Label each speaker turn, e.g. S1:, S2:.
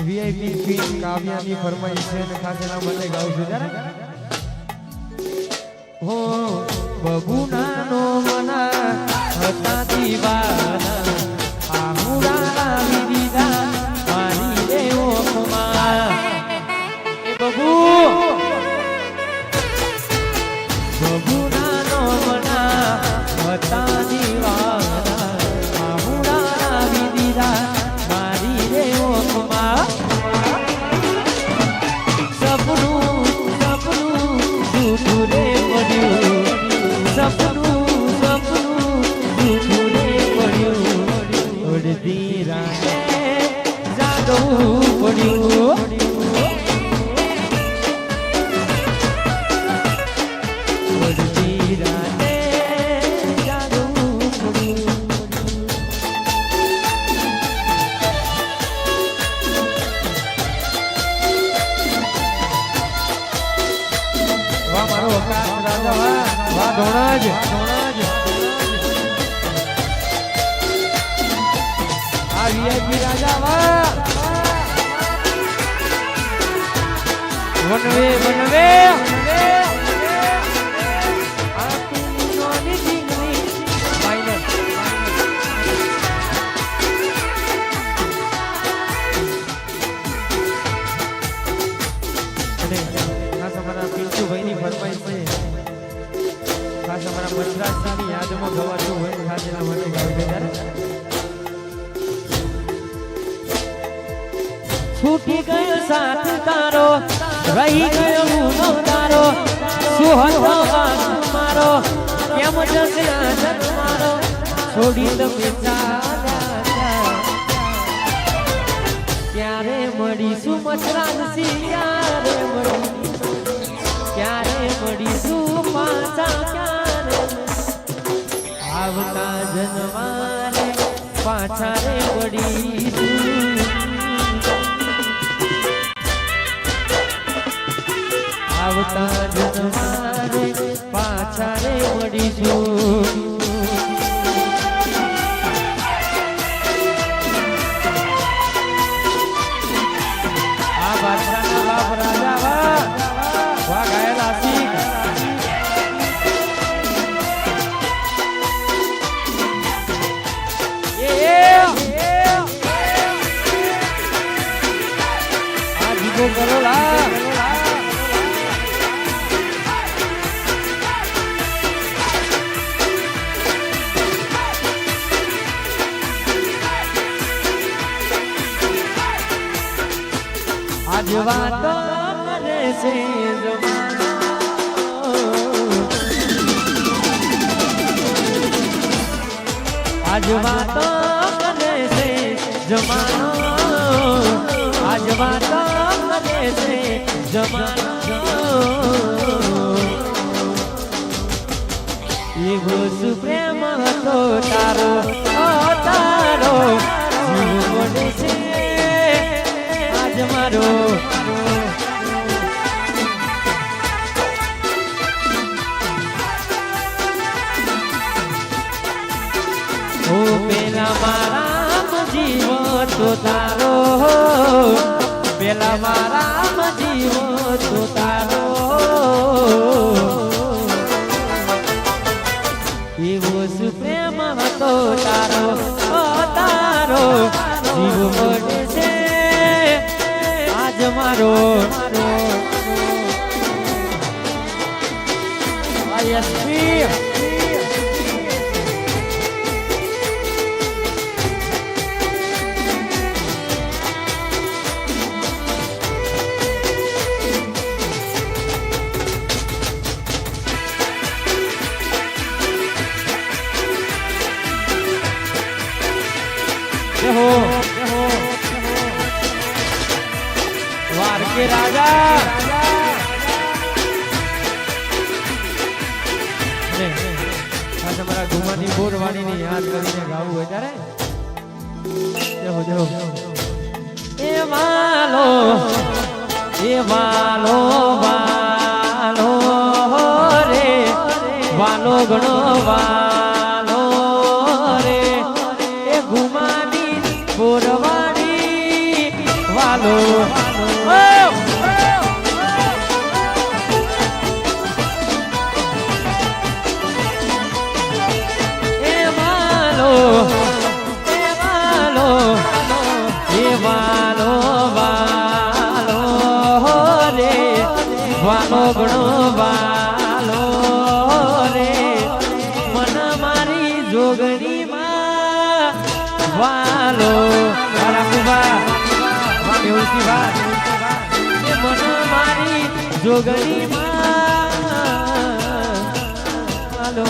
S1: VIP queen કાવ્યાની ફરમાઈશ છે અને ખાસ એના માટે ગાઉં છું ત્યારે હો બબુનાનો મના હતા દીવાના આહુડા લાવી દીધા મારી રે ઓખમાં એ બબુનાનો મના હતા દીવાના આહુડા લાવી દીધા મારી રે ઓખમાં સપનું દૂધું રે પડ્યું સપનું દૂધું રે પડ્યું અડધી રાતે જાગવું પડ્યું અડધી રાતે જાગવું પડ્યું વાહ મારો વકાસ રાજા વાહ ધોણજ આ વીઆઈપી રાજા વાહ વનવે આ તીનોની જીગની માઈનર ખાસ અમારા પિન્ટુભાઈની ફરમાઈશ છે ખાસ અમારા મચરાજની યાદમાં ગવાતું હોય ખાસ એના માટે ગાવું છે ત્યારે છૂટી ગયો સાથ તારો રહી ગયો ગુનો તારો શું હતો મારો કેમ જશે આદર મારો છોડી તમે ક્યારે મળીશું મચરાજસી ક્યારે મળીશું પાછા ક્યારે આવતા જન્મારે પાછા રે મળીશું આવતા જન્મારે પાછા રે મળીશું આ બાદશાહના બાપ રાજા વાહ વાહ ગાયેલા શીખ આ જીગો કરો લા આજ વાતો કરે છે જમાનો આજ વાતો કરે છે જમાનો આજ વાતો કરે છે જમાનો એવો સુપ્રેમ હતો તારો તારો જીવ પડે છે આજ મારો ઓ પેલા મારા જીવો તો તારો પેલા મારા જીવો તો તારો એવો સુપ્રેમ હતો તારો તારો જીવ પડે છે આજ મારો આઈએસપી वार के राजा हमारा घुमानी बोरवानी ने याद કરીને ગાવું હોય ત્યારે દેખો એ વાલો વાલો રે વાલો ગણો વાલો રે એ ઘુમાની બોરવાની વાલો એ વાલો એ વાલો એ વાલો વાલો રે વાલો ગણો વાલો રે મન મારી જોગણી માં વાલો રાખુબા વાકેવલથી વાત એ મન મારી જોગણી માં વાલો